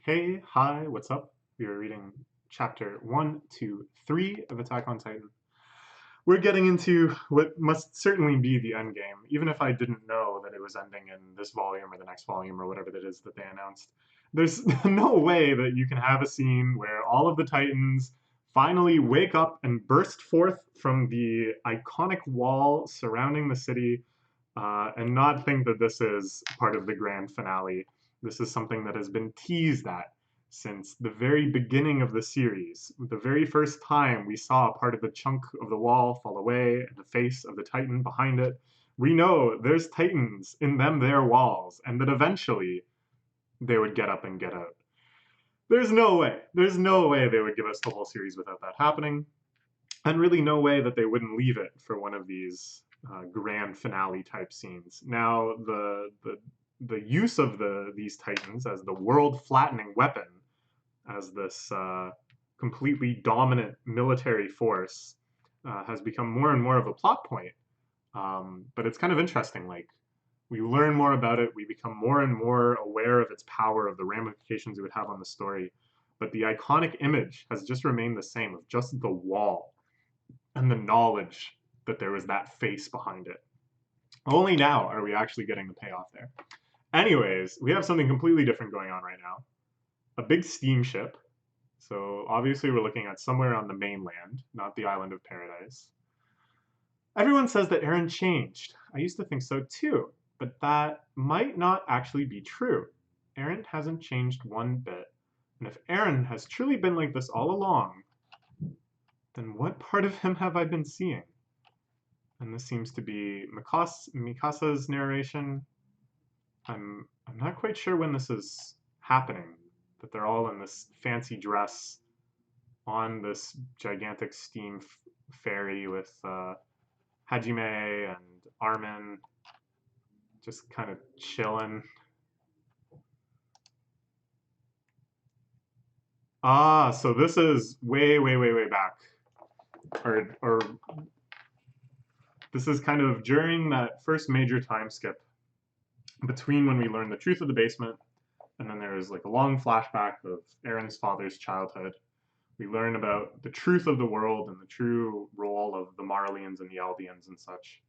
Hey, hi, what's up? We are reading chapter 1 to 3 of Attack on Titan. We're getting into what must certainly be the end game, even if I didn't know that it was ending in this volume or the next volume or whatever that is that they announced. There's no way that you can have a scene where all of the Titans finally wake up and burst forth from the iconic wall surrounding the city and not think that this is part of the grand finale. This is something that has been teased at since the very beginning of the series. The very first time we saw part of the chunk of the wall fall away and the face of the Titan behind it, we know there's Titans in them their walls, and that eventually they would get up and get out. There's no way. There's no way they would give us the whole series without that happening, and really no way that they wouldn't leave it for one of these grand finale type scenes. Now, the use of these Titans as the world flattening weapon, as this completely dominant military force, has become more and more of a plot point. But it's kind of interesting. Like, we learn more about it, we become more and more aware of its power, of the ramifications it would have on the story. But the iconic image has just remained the same, of just the wall and the knowledge that there was that face behind it. Only now are we actually getting the payoff there. Anyways, we have something completely different going on right now. A big steamship. So obviously we're looking at somewhere on the mainland, not the island of paradise. Everyone says that Eren changed. I used to think so too, but that might not actually be true. Eren hasn't changed one bit. And if Eren has truly been like this all along, then what part of him have I been seeing? And this seems to be Mikasa's narration. I'm not quite sure when this is happening, that they're all in this fancy dress on this gigantic steam ferry with Hajime and Armin just kind of chilling. Ah, so this is way, way, way, way back. Or this is kind of during that first major time skip between when we learn the truth of the basement, and then there's like a long flashback of Eren's father's childhood. We learn about the truth of the world and the true role of the Marleyans and the Eldians and such.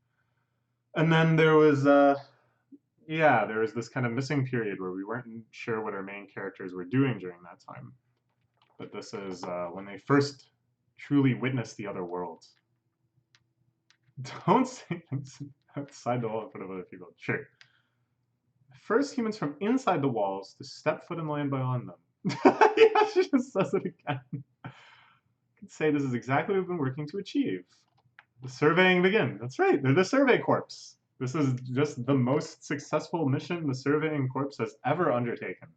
And then there was, there was this kind of missing period where we weren't sure what our main characters were doing during that time. But this is when they first truly witnessed the other worlds. Don't say things outside the wall in front of other people. Sure. First humans from inside the walls to step foot in land beyond them. Yeah, she just says it again. I could say this is exactly what we've been working to achieve. The surveying begin. That's right, they're the Survey Corps. This is just the most successful mission the Surveying Corps has ever undertaken.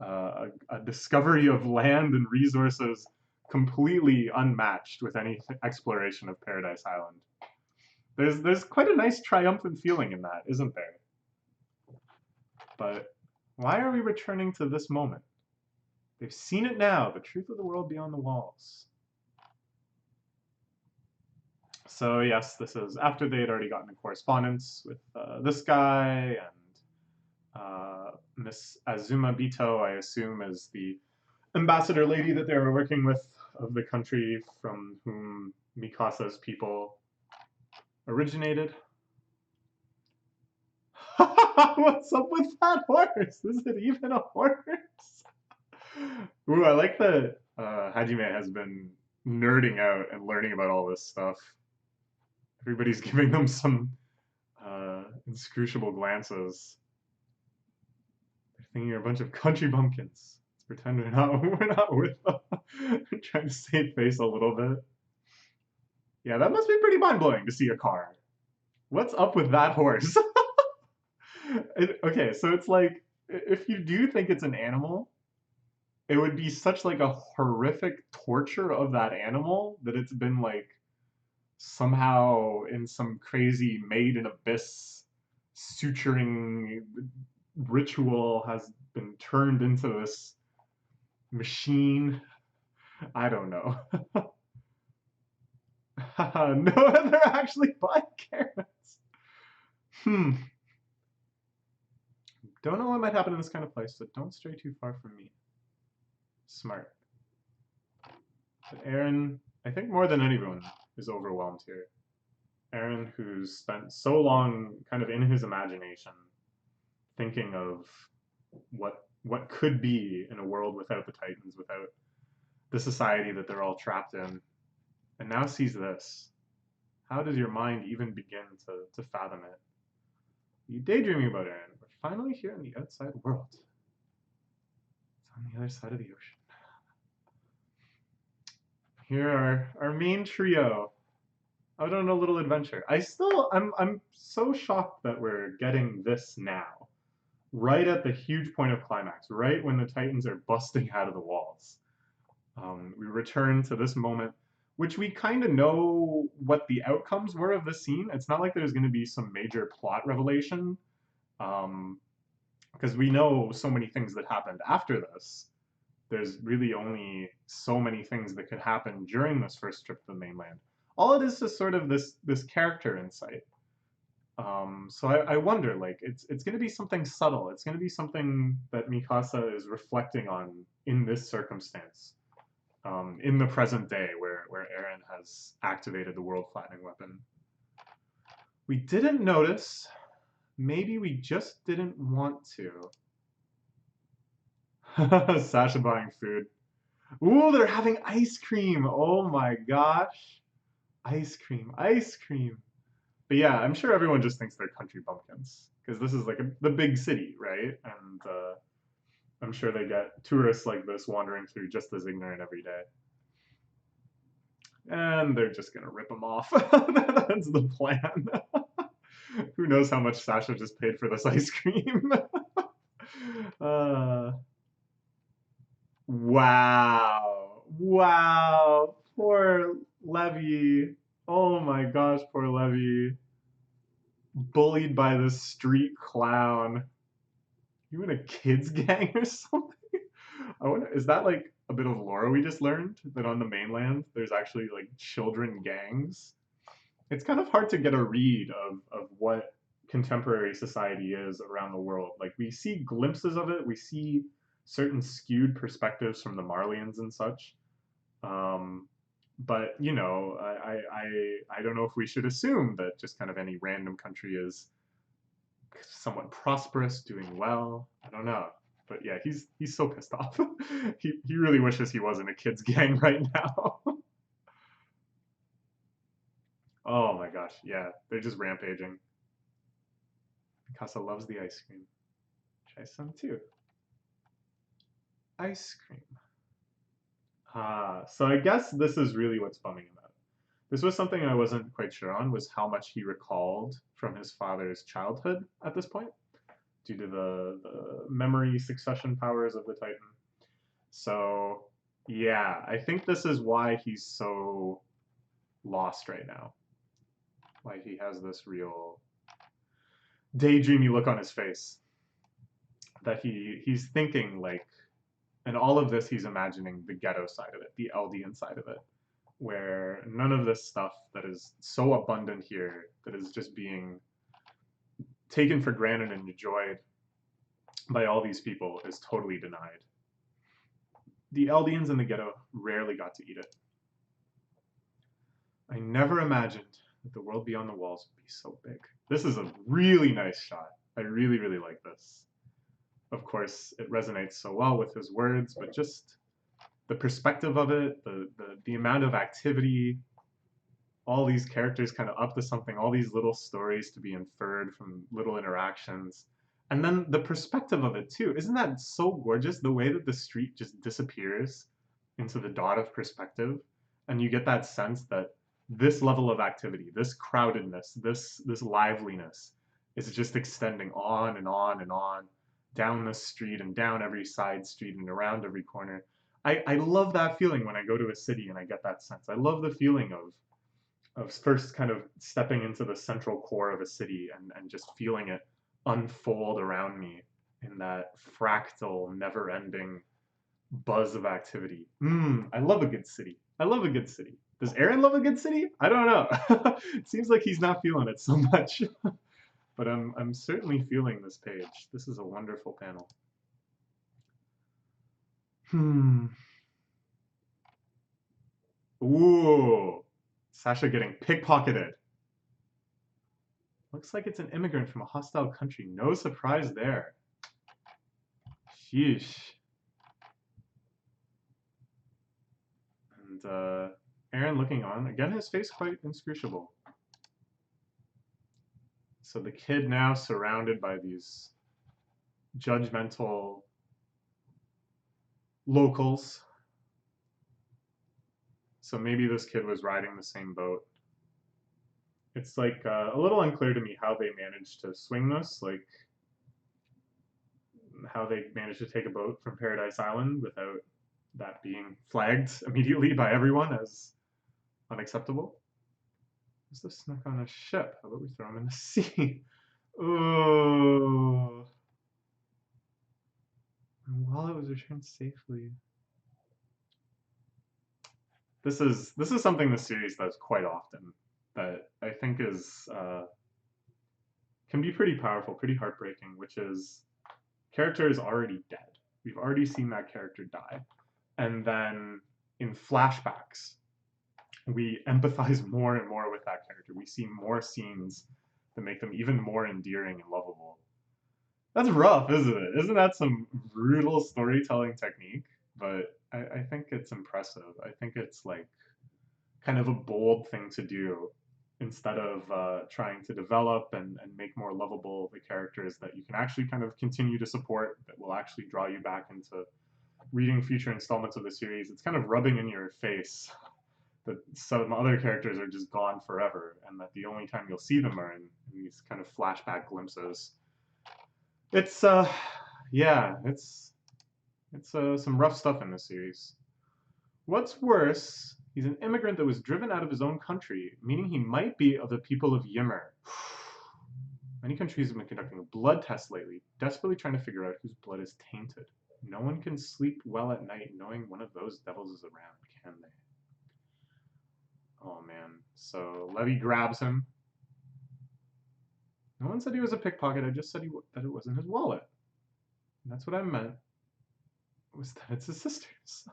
A discovery of land and resources completely unmatched with any exploration of Paradise Island. There's quite a nice triumphant feeling in that, isn't there? But why are we returning to this moment? They've seen it now, the truth of the world beyond the walls. So yes, this is after they had already gotten a correspondence with this guy, and Miss Azuma Bito, I assume, is the ambassador lady that they were working with of the country from whom Mikasa's people originated. What's up with that horse? Is it even a horse? Ooh, I like that Hajime has been nerding out and learning about all this stuff. Everybody's giving them some inscrutable glances. They're thinking you're a bunch of country bumpkins. Let's pretend we're not with them. We're trying to save face a little bit. Yeah, that must be pretty mind-blowing to see a car. What's up with that horse? Okay, so it's like, if you do think it's an animal, it would be such like a horrific torture of that animal that it's been like somehow in some crazy made in abyss suturing ritual has been turned into this machine. I don't know. No, they're actually black carrots. Don't know what might happen in this kind of place, so don't stray too far from me. Smart. But Aaron, I think more than anyone, is overwhelmed here. Aaron, who's spent so long kind of in his imagination, thinking of what could be in a world without the Titans, without the society that they're all trapped in, and now sees this. How does your mind even begin to fathom it? You daydreaming about Aaron. We're finally here in the outside world. It's on the other side of the ocean. Here are our main trio out on a little adventure. I'm so shocked that we're getting this now, right at the huge point of climax, right when the Titans are busting out of the walls. We return to this moment, which we kind of know what the outcomes were of the scene. It's not like there's going to be some major plot revelation, because we know so many things that happened after this. There's really only so many things that could happen during this first trip to the mainland. All it is sort of this character insight. So I wonder, like, it's going to be something subtle. It's going to be something that Mikasa is reflecting on in this circumstance, in the present day, where Eren has activated the world flattening weapon. We didn't notice. Maybe we just didn't want to. Sasha buying food. Ooh, they're having ice cream. Oh my gosh. Ice cream, ice cream. But yeah, I'm sure everyone just thinks they're country bumpkins because this is like the big city, right? And I'm sure they get tourists like this wandering through just as ignorant every day. And they're just gonna rip them off. That's the plan. Who knows how much Sasha just paid for this ice cream? Wow. Wow. Poor Levy. Oh my gosh, poor Levy. Bullied by this street clown. You in a kids gang or something? I wonder, is that like a bit of lore we just learned? That on the mainland there's actually like children gangs? It's kind of hard to get a read of what contemporary society is around the world. Like we see glimpses of it, we see certain skewed perspectives from the Marlians and such. But you know, I don't know if we should assume that just kind of any random country is somewhat prosperous, doing well. I don't know. But yeah, he's so pissed off. he really wishes he wasn't a kids gang right now. Oh my gosh, yeah, they're just rampaging. Casa loves the ice cream. Try some too. Ice cream. So I guess this is really what's bumming him out. This was something I wasn't quite sure on, was how much he recalled from his father's childhood at this point, due to the memory succession powers of the Titan. So yeah, I think this is why he's so lost right now. Why he has this real daydreamy look on his face. That he's thinking like, and all of this he's imagining the ghetto side of it, the Eldian side of it, where none of this stuff that is so abundant here, that is just being taken for granted and enjoyed by all these people, is totally denied. The Eldians in the ghetto rarely got to eat it. I never imagined that the world beyond the walls would be so big. This is a really nice shot. I really, really like this. Of course, it resonates so well with his words, but just the perspective of it, the amount of activity, all these characters kind of up to something, all these little stories to be inferred from little interactions. And then the perspective of it too. Isn't that so gorgeous? The way that the street just disappears into the dot of perspective. And you get that sense that this level of activity, this crowdedness, this liveliness is just extending on and on and on, down the street and down every side street and around every corner. I love that feeling when I go to a city and I get that sense. I love the feeling of first kind of stepping into the central core of a city and just feeling it unfold around me in that fractal, never-ending buzz of activity. I love a good city. I love a good city. Does Eren love a good city? I don't know. It seems like he's not feeling it so much. But I'm certainly feeling this page. This is a wonderful panel. Hmm. Ooh. Sasha getting pickpocketed. Looks like it's an immigrant from a hostile country. No surprise there. Sheesh. And Aaron looking on. Again, his face quite inscrutable. So the kid now surrounded by these judgmental locals. So maybe this kid was riding the same boat. It's like a little unclear to me how they managed to swing this, like how they managed to take a boat from Paradise Island without that being flagged immediately by everyone as unacceptable. Is this snuck on a ship? How about we throw him in the sea? Oh. And while it was returned safely. This is something the series does quite often that I think is can be pretty powerful, pretty heartbreaking, which is character is already dead. We've already seen that character die. And then in flashbacks, we empathize more and more with that character. We see more scenes that make them even more endearing and lovable. That's rough, isn't it? Isn't that some brutal storytelling technique? But I think it's impressive. I think it's like kind of a bold thing to do instead of trying to develop and make more lovable the characters that you can actually kind of continue to support that will actually draw you back into reading future installments of the series. It's kind of rubbing in your face that some other characters are just gone forever and that the only time you'll see them are in these kind of flashback glimpses. It's yeah, it's some rough stuff in this series. What's worse, he's an immigrant that was driven out of his own country, meaning he might be of the people of Yimmer. Many countries have been conducting a blood test lately, desperately trying to figure out whose blood is tainted. No one can sleep well at night knowing one of those devils is around, can they? Oh man. So Levy grabs him. No one said he was a pickpocket, I just said that it wasn't his wallet. And that's what I meant. Was that it's his sister's.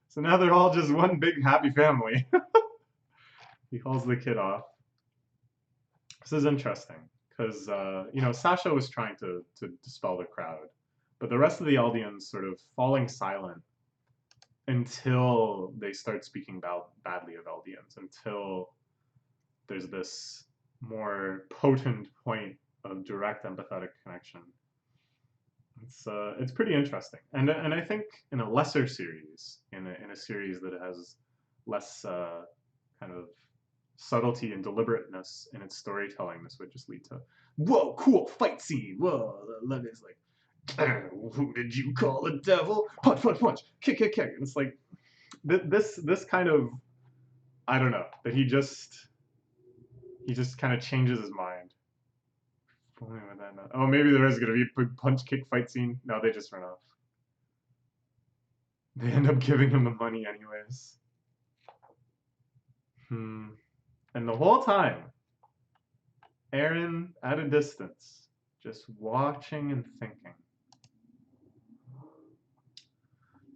So now they're all just one big happy family. He hauls the kid off. This is interesting because you know, Sasha was trying to dispel the crowd, but the rest of the Eldians sort of falling silent until they start speaking badly of Eldians, until there's this more potent point of direct empathetic connection. It's pretty interesting, and I think in a lesser series, in a series that has less kind of subtlety and deliberateness in its storytelling, this would just lead to whoa, cool fight scene. Whoa, the Levy's like, who did you call a devil? Punch, punch, punch, kick, kick, kick. And it's like this kind of, I don't know, that he just kind of changes his mind. Oh, maybe there is gonna be a big punch kick fight scene. No, they just run off. They end up giving him the money anyways. And the whole time, Aaron at a distance, just watching and thinking.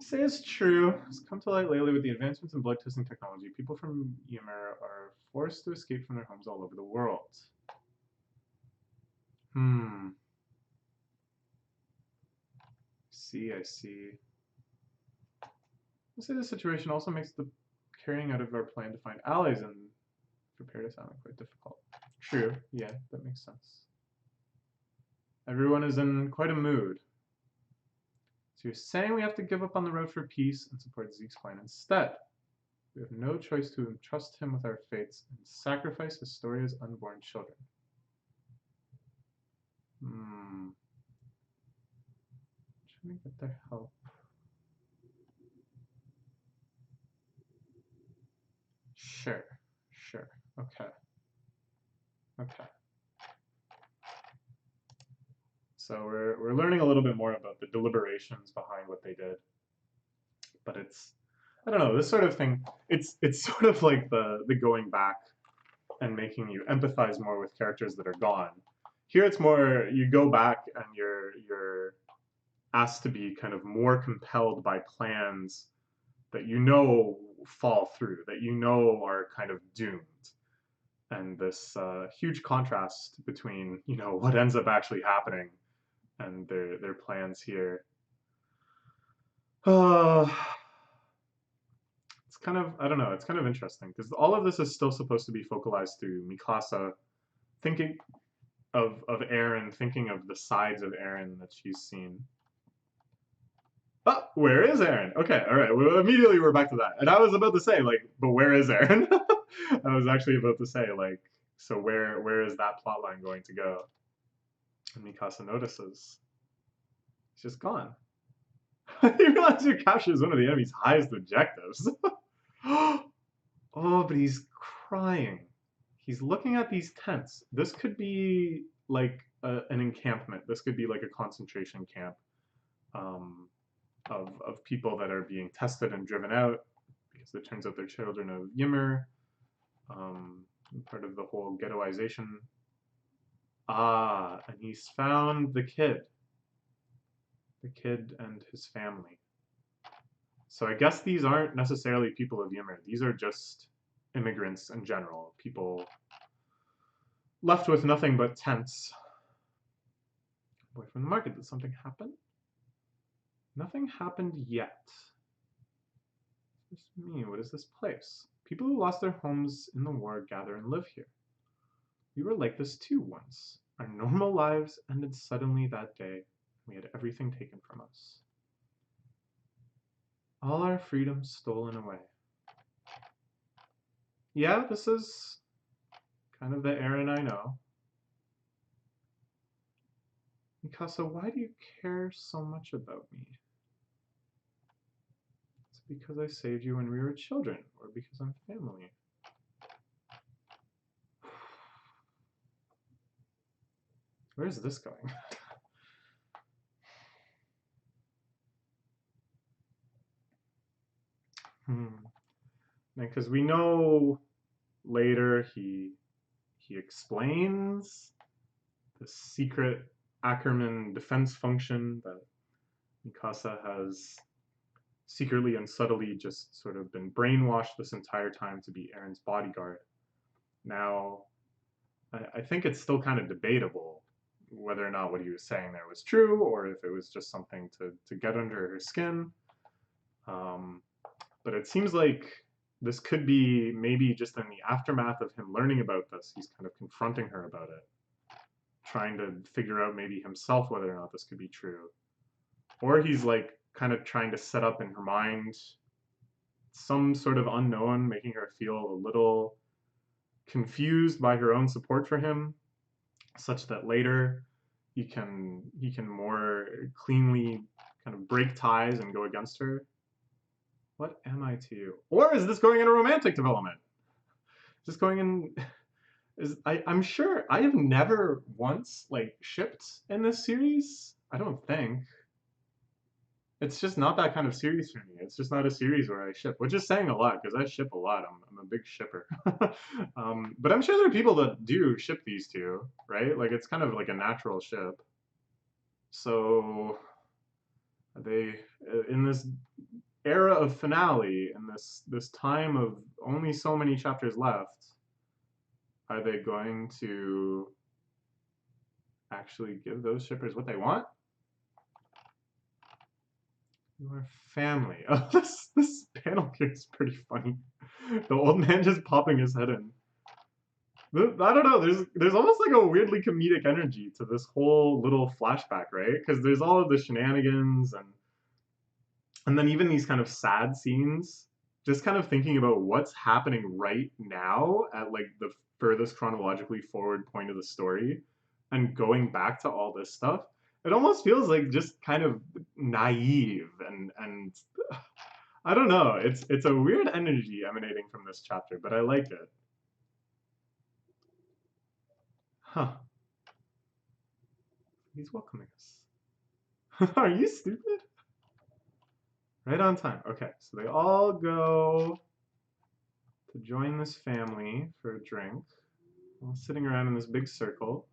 Say it's true. It's come to light lately with the advancements in blood testing technology. People from Ymir are forced to escape from their homes all over the world. I see. Let's say this situation also makes the carrying out of our plan to find allies and prepare to sound quite difficult. True, yeah, that makes sense. Everyone is in quite a mood. So you're saying we have to give up on the road for peace and support Zeke's plan instead. We have no choice to entrust him with our fates and sacrifice Historia's unborn children. Trying to get their help. Sure. Okay. So we're learning a little bit more about the deliberations behind what they did. But it's, I don't know, this sort of thing, it's sort of like the going back and making you empathize more with characters that are gone. Here it's more you go back and you're asked to be kind of more compelled by plans that you know fall through, that you know are kind of doomed. And this huge contrast between what ends up actually happening and their plans here. Uh, it's kind of, I don't know, it's kind of interesting because all of this is still supposed to be focalized through Mikasa thinking of Eren, thinking of the sides of Eren that she's seen. Oh, where is Eren? Okay, all right. Well, immediately we're back to that, and I was about to say like, but where is Eren? I was actually about to say like, so where is that plot line going to go? And Mikasa notices he's just gone. He realizes he captures one of the enemy's highest objectives. Oh, but he's crying. He's looking at these tents. This could be like an encampment. This could be like a concentration camp um, of people that are being tested and driven out because it turns out they're children of Ymir, part of the whole ghettoization. Ah, and he's found the kid and his family. So I guess these aren't necessarily people of Ymir. These are just immigrants in general, people left with nothing but tents. Boy from the market, did something happen? Nothing happened yet. What does this mean? What is this place? People who lost their homes in the war gather and live here. We were like this too once. Our normal lives ended suddenly that day. We had everything taken from us. All our freedom stolen away. Yeah, this is kind of the Eren I know. Mikasa, why do you care so much about me? It's because I saved you when we were children, or because I'm family. Where is this going? Because we know later he explains the secret Ackerman defense function that Mikasa has secretly and subtly just sort of been brainwashed this entire time to be Eren's bodyguard. Now, I think it's still kind of debatable whether or not what he was saying there was true or if it was just something to get under her skin. But it seems like this could be maybe just in the aftermath of him learning about this, he's kind of confronting her about it, trying to figure out maybe himself whether or not this could be true. Or he's like kind of trying to set up in her mind some sort of unknown, making her feel a little confused by her own support for him, such that later he can more cleanly kind of break ties and go against her. What am I to you? Or is this going in a romantic development? Is this going in? I'm sure I have never once like shipped in this series. I don't think. It's just not that kind of series for me. It's just not a series where I ship, which is saying a lot because I ship a lot. I'm a big shipper. But I'm sure there are people that do ship these two, right? Like it's kind of like a natural ship. So they in this era of finale, in this time of only so many chapters left, are they going to actually give those shippers what they want? You are family. Oh, this panel here is pretty funny. The old man just popping his head in. I don't know. There's almost like a weirdly comedic energy to this whole little flashback, right? Because there's all of the shenanigans and then even these kind of sad scenes. Just kind of thinking about what's happening right now at like the furthest chronologically forward point of the story, and going back to all this stuff. It almost feels like just kind of naive and I don't know. It's a weird energy emanating from this chapter, but I like it. Huh. He's welcoming us. Are you stupid? Right on time. Okay, so they all go to join this family for a drink, all sitting around in this big circle.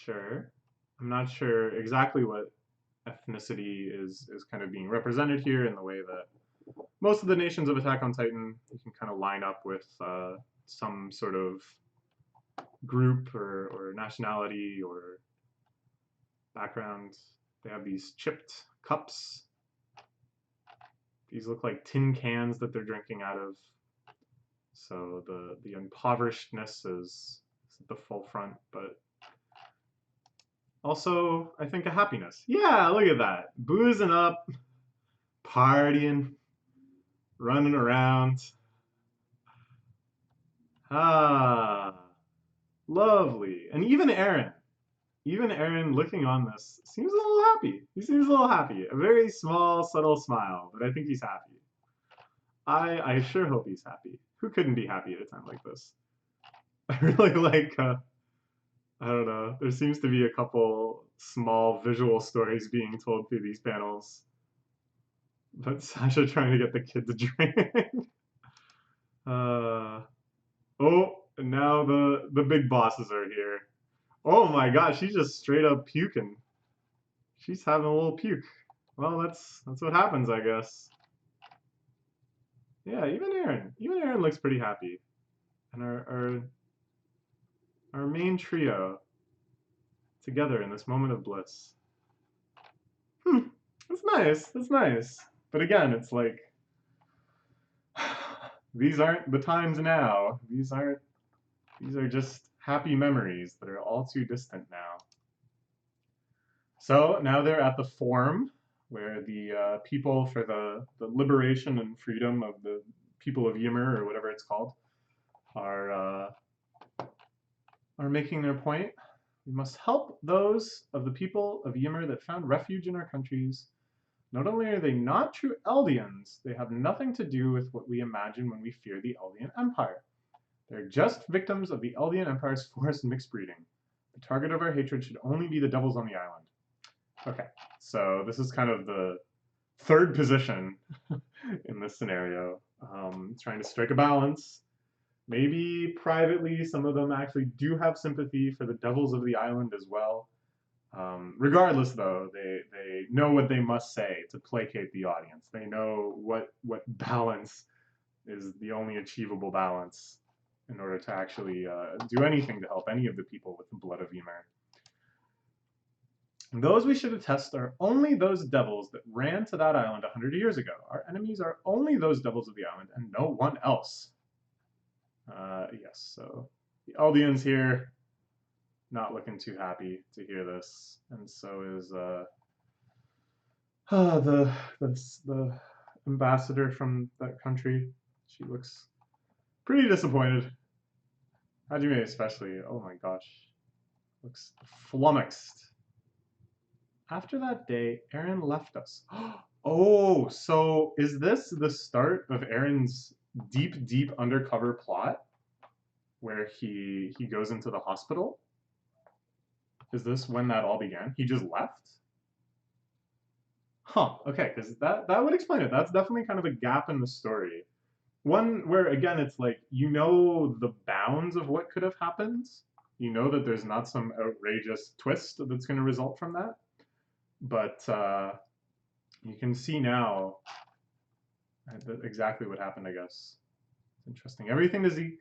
Sure. I'm not sure exactly what ethnicity is kind of being represented here in the way that most of the nations of Attack on Titan, you can kind of line up with some sort of group or nationality or background. They have these chipped cups. These look like tin cans that they're drinking out of. So the impoverishedness is at the full front, but also I think a happiness. Yeah, look at that. Boozing up, partying, running around. Ah, lovely. And even Aaron looking on this seems a little happy. He seems a little happy. A very small, subtle smile, but I think he's happy. I sure hope he's happy. Who couldn't be happy at a time like this? I really like, I don't know, there seems to be a couple small visual stories being told through these panels. But Sasha trying to get the kid to drink. uh, oh, and now the big bosses are here. Oh my gosh, she's just straight up puking. She's having a little puke. Well, that's what happens, I guess. Yeah, even Aaron looks pretty happy. And our main trio together in this moment of bliss. Hmm, that's nice. That's nice. But again, it's like these aren't the times now. These are just happy memories that are all too distant now. So now they're at the Forum, where the people for the liberation and freedom of the people of Ymir, or whatever it's called, are making their point. We must help those of the people of Ymir that found refuge in our countries. Not only are they not true Eldians, they have nothing to do with what we imagine when we fear the Eldian Empire. They're just victims of the Eldian Empire's forced mixed breeding. The target of our hatred should only be the devils on the island. Okay, so this is kind of the third position in this scenario, trying to strike a balance. Maybe privately, some of them actually do have sympathy for the devils of the island as well. Regardless, though, they know what they must say to placate the audience. They know what balance is the only achievable balance in order to actually do anything to help any of the people with the blood of Ymir. Those we should attest are only those devils that ran to that island 100 years ago. Our enemies are only those devils of the island and no one else. Yes, so the Eldians here, not looking too happy to hear this, and so is the ambassador from that country. She looks pretty disappointed. Hajime especially, oh my gosh, looks flummoxed. After that day, Aaron left us. Oh, so is this the start of Aaron's deep, deep undercover plot where he goes into the hospital? Is this when that all began? He just left? Huh, okay, because that would explain it. That's definitely kind of a gap in the story. One where, again, it's like, you know the bounds of what could have happened. You know that there's not some outrageous twist that's going to result from that. But you can see now exactly what happened, I guess. It's interesting. Everything to Zeke.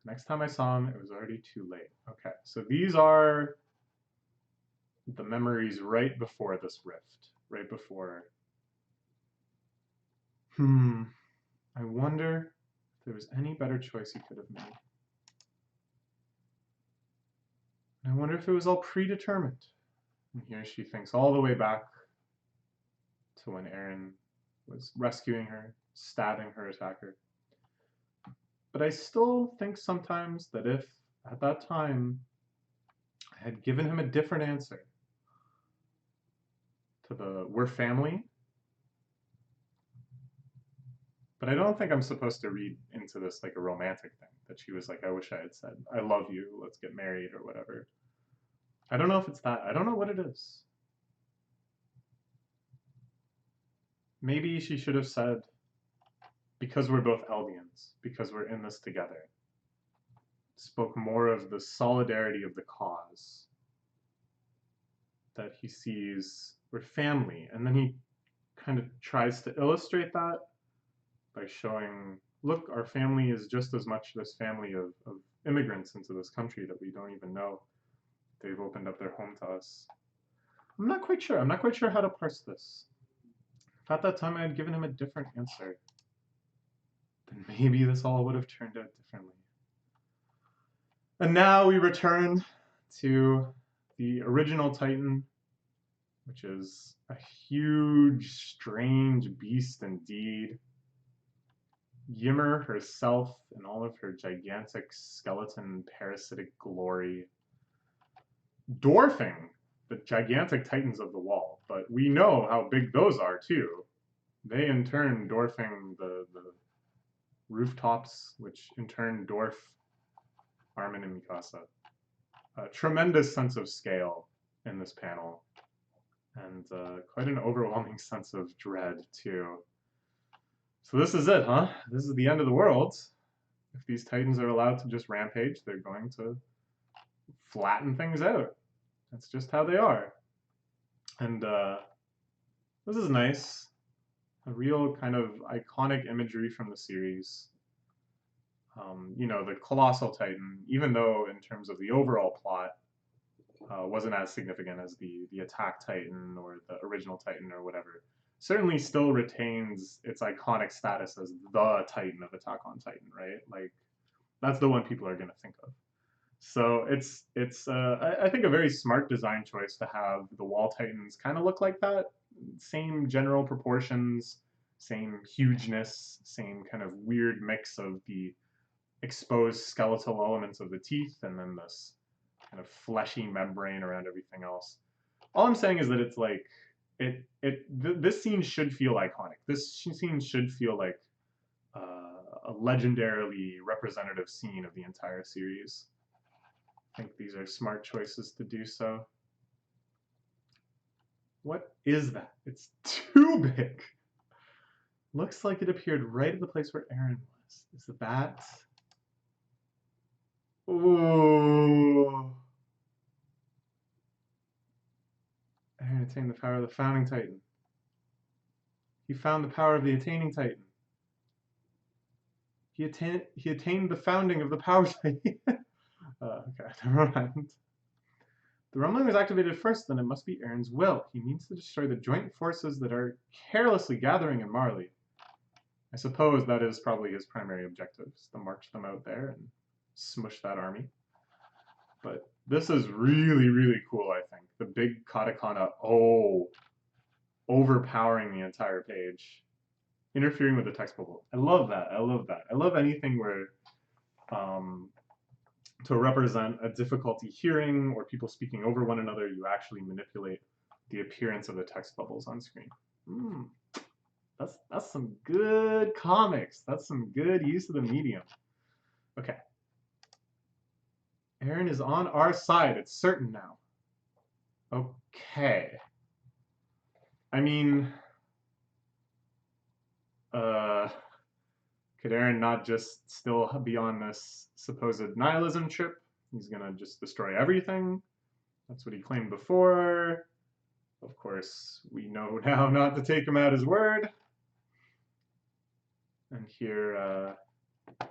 Next time I saw him, it was already too late. Okay, so these are the memories right before this rift. Right before. I wonder if there was any better choice he could have made. I wonder if it was all predetermined. And here she thinks all the way back to when Aaron was rescuing her, stabbing her attacker. But I still think sometimes that if, at that time, I had given him a different answer to the "we're family," but I don't think I'm supposed to read into this like a romantic thing, that she was like, I wish I had said, I love you, let's get married, or whatever. I don't know if it's that. I don't know what it is. Maybe she should have said, because we're both Eldians, because we're in this together. spoke more of the solidarity of the cause that he sees. We're family, and then he kind of tries to illustrate that by showing, look, our family is just as much this family of immigrants into this country that we don't even know. They've opened up their home to us. I'm not quite sure. I'm not quite sure how to parse this. If at that time I had given him a different answer, then maybe this all would have turned out differently. And now we return to the original Titan, which is a huge, strange beast indeed. Ymir herself in all of her gigantic skeleton parasitic glory, dwarfing the gigantic titans of the wall. But we know how big those are too. They in turn dwarfing the rooftops, which in turn dwarf Armin and Mikasa. A tremendous sense of scale in this panel, and quite an overwhelming sense of dread too. So this is it, huh? This is the end of the world. If these titans are allowed to just rampage, they're going to flatten things out. That's just how they are. And this is nice. A real kind of iconic imagery from the series. You know, the Colossal Titan, even though in terms of the overall plot, wasn't as significant as the Attack Titan or the original Titan or whatever, certainly still retains its iconic status as the Titan of Attack on Titan, right? Like, that's the one people are going to think of. So it's I think a very smart design choice to have the Wall Titans kind of look like that. Same general proportions, same hugeness, same kind of weird mix of the exposed skeletal elements of the teeth and then this kind of fleshy membrane around everything else. All I'm saying is that it's like, this scene should feel iconic. This scene should feel like a legendarily representative scene of the entire series. I think these are smart choices to do so. What is that? It's too big. Looks like it appeared right at the place where Eren was. Is the bat? Ooh. Eren attained the power of the founding Titan. He found the power of the attaining Titan. He attained the founding of the power Titan. Okay, never mind. The rumbling was activated first, then it must be Eren's will. He means to destroy the joint forces that are carelessly gathering in Marley. I suppose that is probably his primary objective, is to march them out there and smush that army. But this is really, really cool, I think. The big katakana, overpowering the entire page. Interfering with the text bubble. I love that, I love that. I love anything where, to represent a difficulty hearing or people speaking over one another, you actually manipulate the appearance of the text bubbles on screen. That's some good comics. That's some good use of the medium. Okay. Eren is on our side. It's certain now. Okay. I mean, could Eren not just still be on this supposed nihilism trip? He's gonna just destroy everything. That's what he claimed before. Of course, we know now not to take him at his word. And here, oh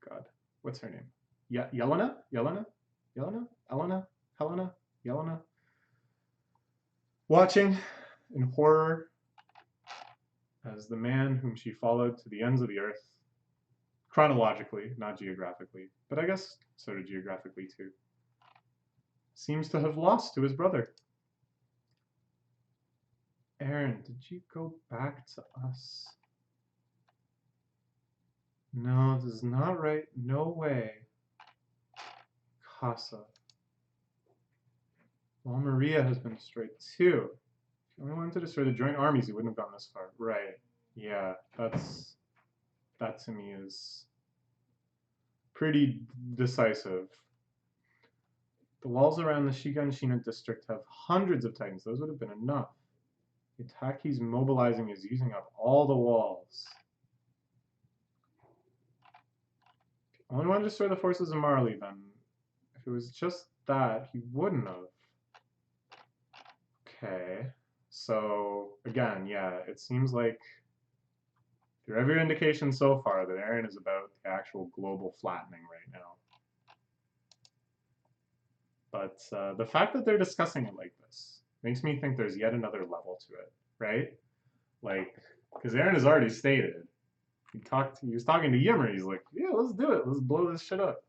God, what's her name? Yelena? Helena? Watching in horror as the man whom she followed to the ends of the earth, chronologically, not geographically, but I guess sort of geographically too, seems to have lost to his brother. Eren, did you go back to us? No, this is not right. No way. Casa. Well, Maria has been destroyed too. If he only wanted to destroy the joint armies, he wouldn't have gone this far. Right. Yeah, that to me is pretty decisive. The walls around the Shiganshina district have hundreds of titans. Those would have been enough. The attack he's mobilizing is using up all the walls. Only wanted to destroy the forces of Marley, then. If it was just that, he wouldn't have. Okay. So, again, yeah, it seems like through every indication so far that Aaron is about the actual global flattening right now. But the fact that they're discussing it like this makes me think there's yet another level to it, right? Like, because Aaron has already stated, he was talking to Yimmer, he's like, yeah, let's do it, let's blow this shit up.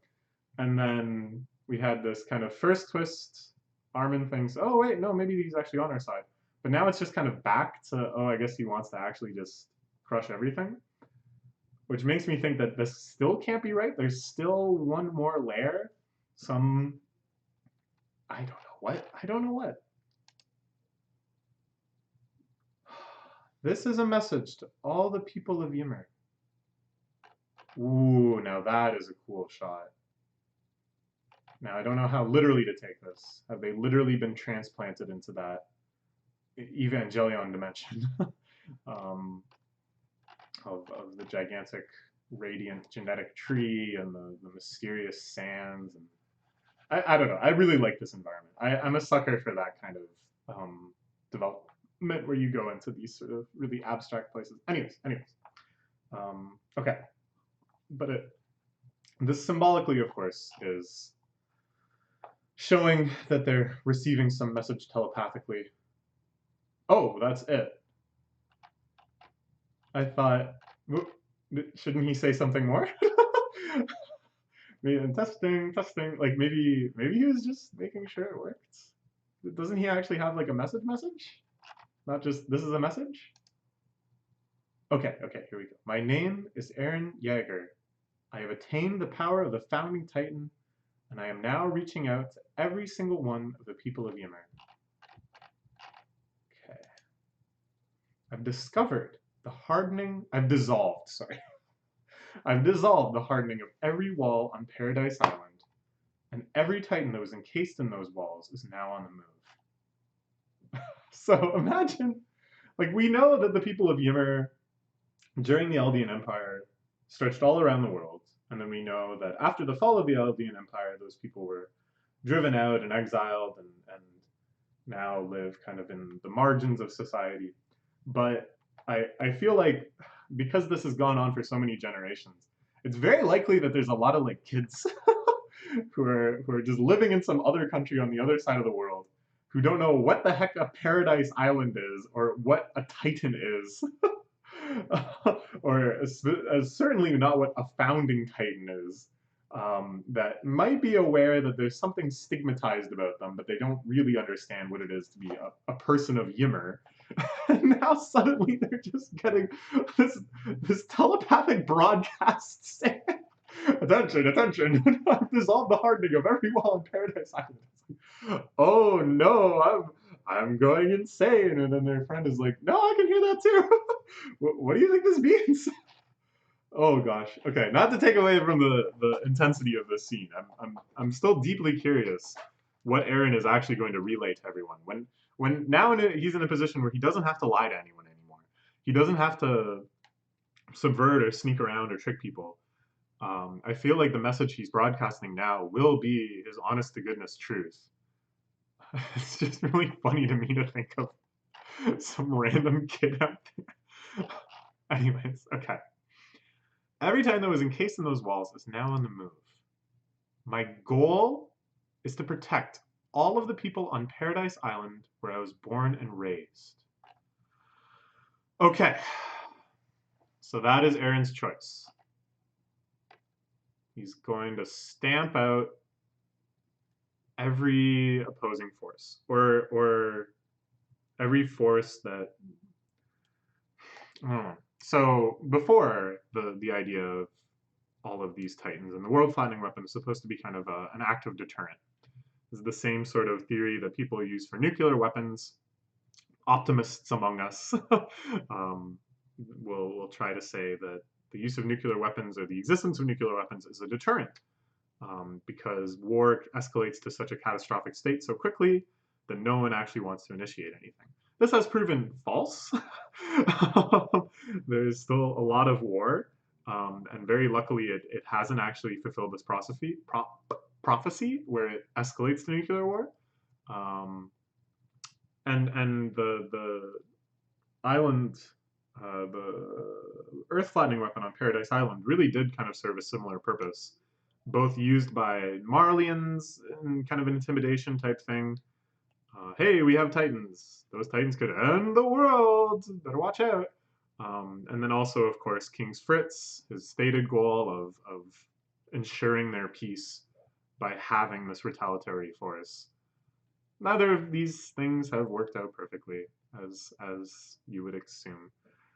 And then we had this kind of first twist, Armin thinks, oh wait, no, maybe he's actually on our side. But now it's just kind of back to, oh, I guess he wants to actually just crush everything. Which makes me think that this still can't be right. There's still one more layer. I don't know what. I don't know what. This is a message to all the people of Ymir. Ooh, now that is a cool shot. Now, I don't know how literally to take this. Have they literally been transplanted into that Evangelion dimension of the gigantic radiant genetic tree and the mysterious sands? And I don't know. I really like this environment. I'm a sucker for that kind of development where you go into these sort of really abstract places. Anyways. Okay. But this symbolically, of course, is showing that they're receiving some message telepathically. Oh, that's it. I thought, shouldn't he say something more? Maybe testing. Like maybe he was just making sure it worked. Doesn't he actually have like a message? Not just this is a message? Okay, here we go. My name is Aaron Jaeger. I have attained the power of the founding titan, and I am now reaching out to every single one of the people of Ymir. Okay. I've dissolved the hardening of every wall on Paradise Island, and every titan that was encased in those walls is now on the move. So imagine, like, we know that the people of Ymir during the Eldian Empire stretched all around the world, and then we know that after the fall of the Eldian Empire, those people were driven out and exiled and now live kind of in the margins of society. But I feel like because this has gone on for so many generations, it's very likely that there's a lot of like kids who are just living in some other country on the other side of the world who don't know what the heck a Paradise Island is or what a Titan is. Or certainly not what a founding titan is, that might be aware that there's something stigmatized about them, but they don't really understand what it is to be a person of Ymir. And now suddenly they're just getting this telepathic broadcast saying, attention, I've dissolved the hardening of every wall in Paradise Island. Oh no, I'm going insane. And then their friend is like, no, I can hear that too. What do you think this means? Oh gosh. Okay, not to take away from the intensity of this scene. I'm still deeply curious what Aaron is actually going to relay to everyone. When now he's in a position where he doesn't have to lie to anyone anymore. He doesn't have to subvert or sneak around or trick people. I feel like the message he's broadcasting now will be his honest to goodness truth. It's just really funny to me to think of some random kid out there. Anyways, okay. Every time that was encased in those walls is now on the move. My goal is to protect all of the people on Paradise Island where I was born and raised. Okay. So that is Aaron's choice. He's going to stamp out every opposing force, or every force that, I don't know. So before the idea of all of these titans and the world flattening weapon is supposed to be kind of an active deterrent. This is the same sort of theory that people use for nuclear weapons. Optimists among us will try to say that the use of nuclear weapons or the existence of nuclear weapons is a deterrent. Because war escalates to such a catastrophic state so quickly that no one actually wants to initiate anything. This has proven false. There's still a lot of war. And very luckily, it hasn't actually fulfilled this prophecy where it escalates to nuclear war. Um, and the island, the Earth flattening weapon on Paradise Island really did kind of serve a similar purpose, both used by Marlians in kind of an intimidation type thing. Hey, we have Titans. Those Titans could end the world. Better watch out. And then also, of course, King's Fritz, his stated goal of ensuring their peace by having this retaliatory force. Neither of these things have worked out perfectly, as you would assume.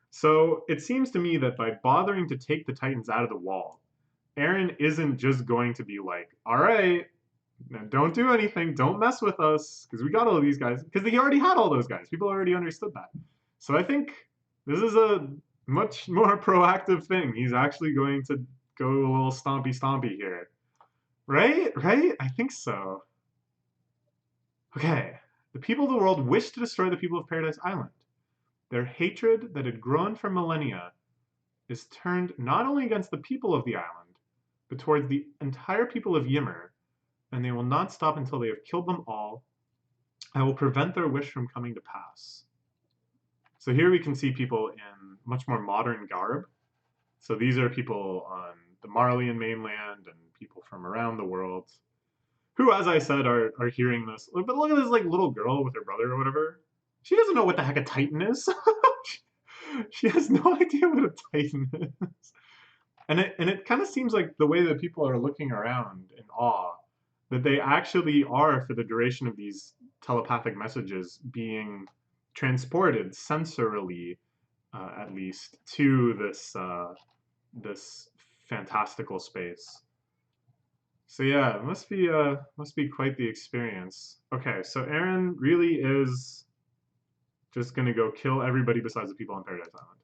So it seems to me that by bothering to take the Titans out of the wall, Eren isn't just going to be like, all right, now don't do anything, don't mess with us, because we got all these guys, because he already had all those guys. People already understood that. So I think this is a much more proactive thing. He's actually going to go a little stompy here. Right? Right? I think so. Okay. The people of the world wish to destroy the people of Paradise Island. Their hatred that had grown for millennia is turned not only against the people of the island, but towards the entire people of Ymir, and they will not stop until they have killed them all. I will prevent their wish from coming to pass. So here we can see people in much more modern garb. So these are people on the Marleyan mainland and people from around the world who, as I said, are hearing this. But look at this like little girl with her brother or whatever. She doesn't know what the heck a Titan is. She has no idea what a Titan is. And it kind of seems like the way that people are looking around in awe, that they actually are, for the duration of these telepathic messages, being transported sensorily, at least, to this fantastical space. So yeah, it must be quite the experience. Okay, so Eren really is just gonna go kill everybody besides the people on Paradise Island.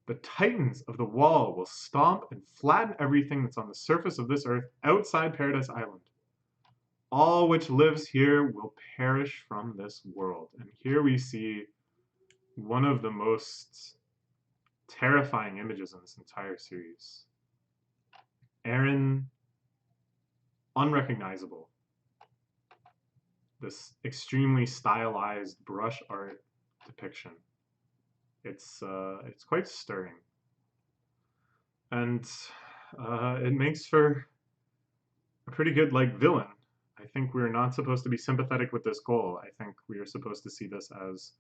The Titans of the Wall will stomp and flatten everything that's on the surface of this earth outside Paradise Island. All which lives here will perish from this world. And here we see one of the most terrifying images in this entire series. Eren, unrecognizable. This extremely stylized brush art depiction. It's quite stirring, and it makes for a pretty good like villain. I think we're not supposed to be sympathetic with this goal. I think we are supposed to see this as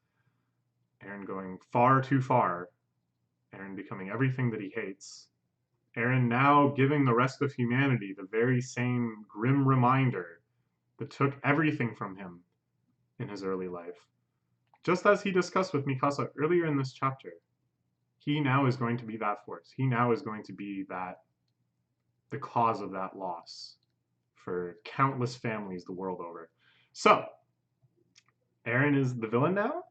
Eren going far too far, Eren becoming everything that he hates, Eren now giving the rest of humanity the very same grim reminder that took everything from him in his early life. Just as he discussed with Mikasa earlier in this chapter, he now is going to be that force. He now is going to be the cause of that loss for countless families the world over. So, Eren is the villain now?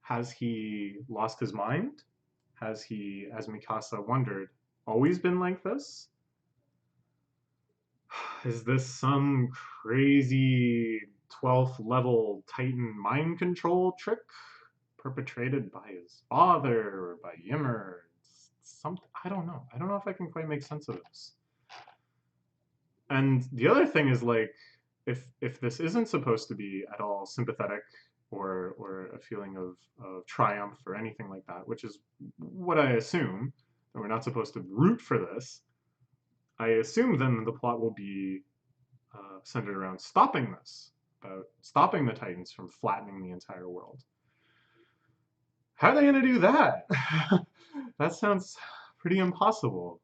Has he lost his mind? Has he, as Mikasa wondered, always been like this? Is this some crazy 12th level Titan mind control trick perpetrated by his father or by Ymir? Something, I don't know. I don't know if I can quite make sense of this. And the other thing is like, if this isn't supposed to be at all sympathetic or a feeling of triumph or anything like that, which is what I assume, that we're not supposed to root for this, I assume then the plot will be centered around stopping this, about stopping the Titans from flattening the entire world. How are they going to do that? That sounds pretty impossible.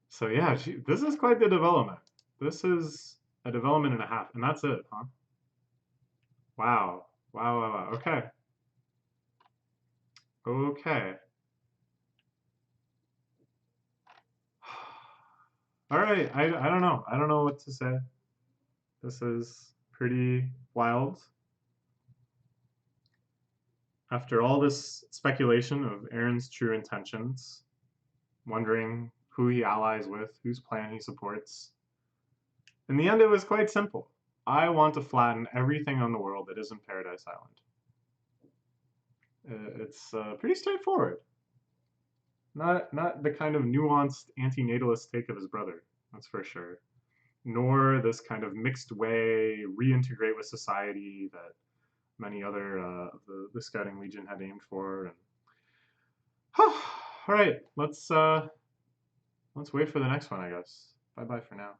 So yeah, this is quite the development. This is a development and a half, and that's it, huh? Wow. Wow, wow, wow. Okay. Okay. All right. I don't know. I don't know what to say. This is pretty wild. After all this speculation of Eren's true intentions, wondering who he allies with, whose plan he supports, in the end it was quite simple. I want to flatten everything on the world that isn't Paradise Island. It's pretty straightforward. Not the kind of nuanced anti-natalist take of his brother, that's for sure. Nor this kind of mixed way reintegrate with society that many other the Scouting Legion had aimed for. And all right, let's wait for the next one, I guess. Bye bye for now.